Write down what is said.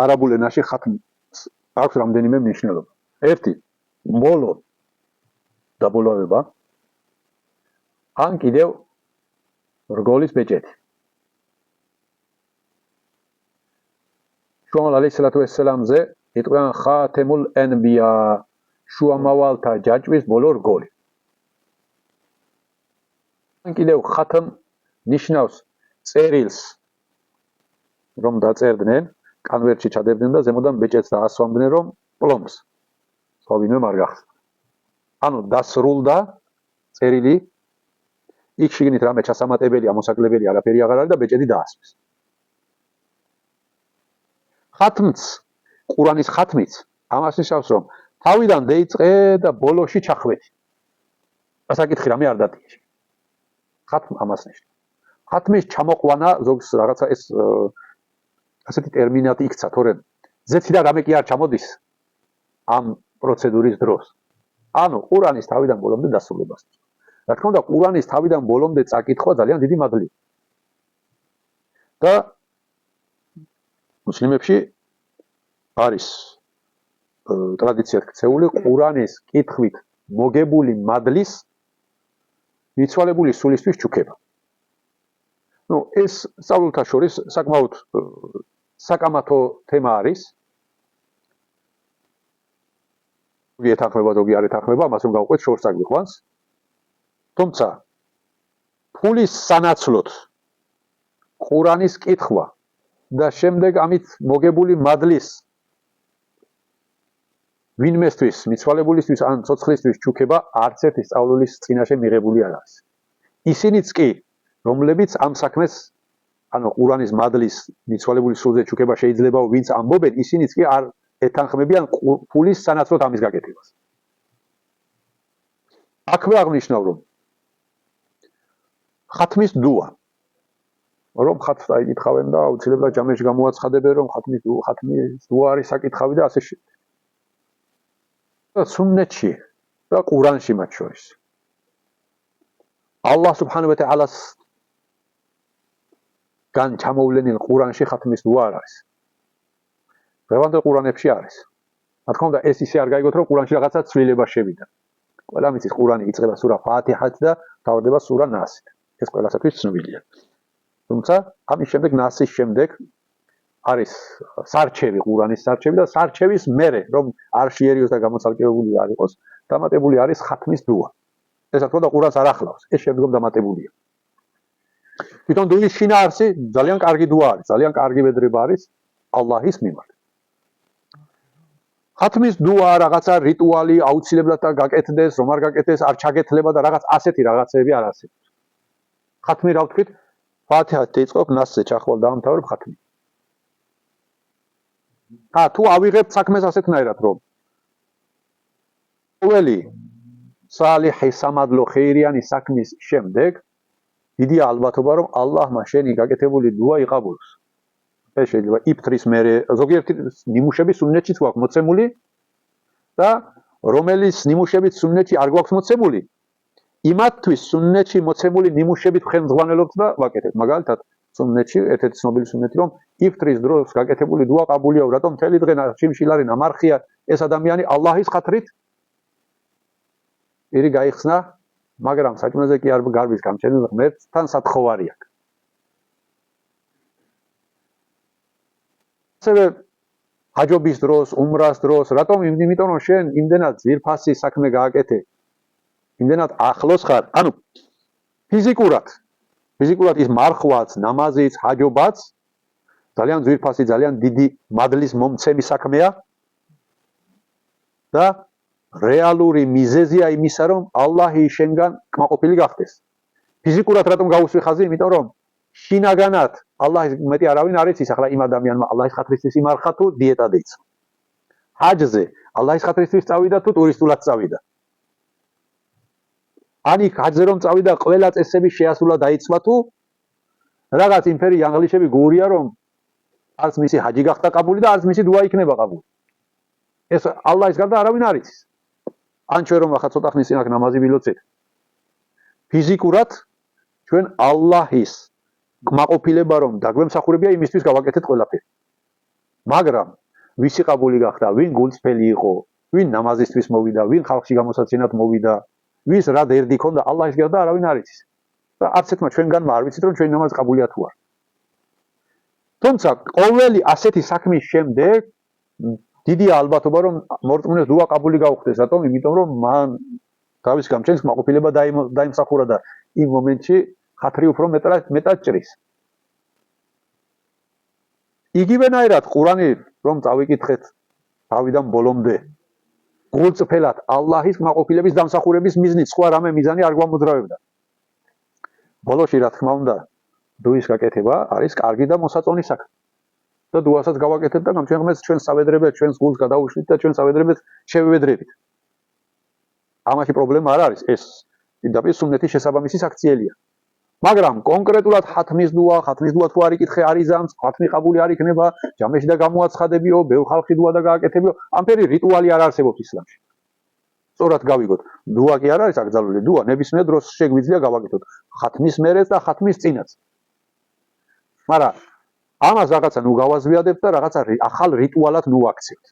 არაბულ ენაში ხათმს აქვს რამდენიმე მნიშვნელობა. ერთი ბოლო დაბოლოება ან კიდევ რგოლის ბეჭედი. შუამალ ალეისალათუესალამზე იტყვიან ხათემულ ენბია, შუამავალთა ჯაჭვის ბოლო რგოლი. ან კიდევ ხათმ ნიშნავს წერილს, რომ დაწერდნენ, კანვერტში ჩადებდნენ და ზემოდან ბეჭედს დაასვამდნენ, რომ პლომს სხვავინმე არ გახსნა. ანუ დასრულდა წერილი, იქ შიგნით რამე ჩასამატებელი, ამოსაკლებელი არაფერი აღარ არის და ბეჭედი დაასვეს. ხათმც, ყურანის ხათმიც ამას ნიშნავს, რომ თავიდან დაიწყე და ბოლოში ჩახვედი. ასაკითხი რამე არ დატიე. ხათმ ამას ნიშნავს. ხათმის ჩამოყვანა ზოგს რაღაცა ეს ასეთი ტერმინატი იქცა, თორემ ზეციდან რამე კი არ ჩამოდის ამ პროცედურის დროს. ანუ ყურანის თავიდან ბოლომდე დასრულებას. რა თქმა უნდა, ყურანის თავიდან ბოლომდე წაკითხვა ძალიან დიდი მადლია. და მუსლიმებში არის ტრადიციად ქცეული ყურანის კითხვით მოგებული მადლის მიცვალებული სულისთვის ჩუქება. ეს სწავლულთა შორის საკმაოდ საკამათო თემა არის. ზოგი ეთანხმება, ზოგი არ ეთანხმება, ამას რომ გავყვეთ შორს აგვიყვანს. თუმცა ფულის სანაცვლოდ ყურანის კითხვა და შემდეგ ამით მოგებული მადლის ვინმესთვის, მიცვალებულისთვის ან ცოცხლისთვის ჩუქება არც ერთი სწავლულის წინაშე მიღებული არ არის. ისინიც კი, რომლებიც ამ საქმეს, ანუ ყურანის მადლის მიცვალებულის სულზე ჩუქება შეიძლება ვინც ამბობენ, ისინიც კი არ ეთანხმებიან ფულის სანაცვლოდ ამის გაკეთებას. აქვე აღნიშნავ, რომ ხათმის დუა, რომ ხათს აიკითხავენ და აუცილებლად ჯამეში გამოაცხადებენ, რომ ხათმის დუა არის საკითხავი და ასე შემდეგ. სუნნეთში და ყურანში მათ შორის. ალლაჰ სუბჰანაჰუ ვა თაალას გან ჩამოვლენილ ყურანში ხათმის დუა არ არის. დღევანდელ ყურანებში არის. რა თქმა უნდა, ეს ისე არ გაიგოთ, რომ ყურანში რაღაცა ცვლილება შევიდა. ყველა მიცის ყურანი იწყება სურა ფათიჰად და თავდება სურა ნასით. ეს ყველასათვის ცნობილია. თუმცა ამის შემდეგ ნასის შემდეგ არის სარჩევი, ყურანის სარჩევი და სარჩევის მერე, რომ არ შეერიოს და გამოცალკევებული არ იყოს, დამატებული არის ხათმის დუა. ეს რა თქმა უნდა ყურანს არ ახლავს, ეს შემდგომ დამატებულია. თვითონ დუის შინაარსი ძალიან კარგი დუა არის, ძალიან კარგი ვედრება არის ალლაჰის მიმართ. ხათმის დუა რაღაცა რიტუალი აუცილებლად გაკეთდეს, რომ არ გაკეთდეს, არ ჩაგეთლება და რაღაც ასეთი რაღაცები არ არსებობს. ხათმი რა ვთქვით? ფათიჰად დაიწყებ, ნასზე ჩახვალ დაამთავრებ ხათმი. თუ ავიღებთ საქმეს ასეთნაირად, რომ ყოველი სალიხი სამადლო ხეირიანი საქმის შემდეგ დიდი ალბათობა, რომ ალლაჰმა შენი გაკეთებული დუა იყაბულოს. ეს შეიძლება იფთრის მერე, ზოგიერთი ნიმუშების სუნნეთშიც გვაქვს მოცემული და რომელიც ნიმუშებით სუნნეთში არ გვაქვს მოცემული, იმათთვის სუნნეთში მოცემული ნიმუშებით ხელმძღვანელობთ და ვაკეთებთ. მაგალითად, სუნნეთში ერთ-ერთი ცნობილი სუნნეთი, რომ იფთრის დროს გაკეთებული დუა ყაბულია, რატომ მთელი დღე შიმშილარი ნამარხია, ეს ადამიანი ალლაჰის ხათრით პირი გაიხსნა, მაგრამ საჭმელზე კი არ გარბის გამჩენილ ღმერთთან სათხოვარი აქვს. ასევე ჰაჯობის დროს, უმრას დროს, რატომ? იმიტომ რომ შენ იმდენად ძვირფასი საქმე გააკეთე, იმდენად ახლოს ხარ, ანუ ფიზიკურად ის მარხვაც, ნამაზიც, ჰაჯობაც ძალიან ძვირფასი, ძალიან დიდი მადლის მომცემი საქმეა და რეალური მიზეზია იმისა, რომ ალლაჰი შენგან კმაყოფილი გახდეს. ფიზიკურად რატომ გაუსვი ხაზი? იმიტომ რომ შინაგანად ალლაჰის მეტი არავინ არ იცის, ახლა იმ ადამიანმა ალლაჰის ხათრისთვის იმარხა თუ დიეტა დაიწყო. ჰაჯზე ალლაჰის ხათრისთვის წავიდა თუ ტურისტულად წავიდა. ani hajze რომ წავიდა ყველა წესები შეასრულა დაიცვა თუ რაღაც იმფერი ანგლიშები გურია რომ არც მისი ჰაჯი გახდა ყაბული და არც მისი დუა იქნება ყაბული. ეს ალლაჰის გარდა არავინ არ იცის. ან ჩვენ რომ ახლა ცოტა ხნის წინ აქ ნამაზი ვილოცეთ. ფიზიკურად ჩვენ ალლაჰის კმაყოფილება რომ დაგვემსახურებია იმისთვის გავაკეთეთ ყველაფერი. მაგრამ ვისი ყაბული გახდა, ვინ გულწრფელი იყო, ვინ ნამაზისთვის მოვიდა, ვინ ხალხში გამოსაცინად მოვიდა, ვის რა დერდი ქონდა, ალლაჰის გარდა არავინ არ იცის. და არც ერთმა ჩვენგანმა არ ვიცით, რომ ჩვენი ნამაზი ყაბულია თუ არა. თუმცა ყოველი ასეთი საქმის შემდეგ დიდია ალბათობა, რომ მორწმუნეს დუა ყაბული გაუხდეს. რატომ? იმიტომ რომ მან თავის გამჩენს კმაყოფილება დაიმსახურა და იმ მომენტში ხათრი უფრო მეტად ჭრის. იგივენაირად ყურანი რომ წავიკითხეთ თავიდან ბოლომდე გულწრფელად ალლაჰის კმაყოფილების დამსახურების მიზნით სხვა რამე მიზანი არ გვამოძრავებდა. ბოლოში რა თქმა უნდა დუის გაკეთება არის კარგი და მოსაწონი საქმე. და დუასაც გავაკეთებთ და გამჩენს ჩვენს სავედრებელს, ჩვენს გულს გადაუშვით და ჩვენს სავედრებელს შევევედრებით. ამაში პრობლემა არ არის, ეს პირდაპირ სუნნეთის შესაბამისი საქციელია. მაგრამ კონკრეტულად ხათმის დუა თუ არ იკითხე არიზამს, ხათმი ყაბული არ იქნება, ჯამეში და გამოაცხადებიო, ბევრ ხალხში დუა და გააკეთებიო, ამფერი რიტუალი არ არსებობს ისლამში. სწორად გავიგოთ, დუა კი არ არის აკრძალული, დუა ნებისმიერ დროს შეგვიძლია გავაკეთოთ, ხათმის მერეც და ხათმის წინაც. მაგრამ ამას რაღაცა ნუ გავაზვიადებთ და რაღაცა ახალ რიტუალად ნუ ვაქცევთ.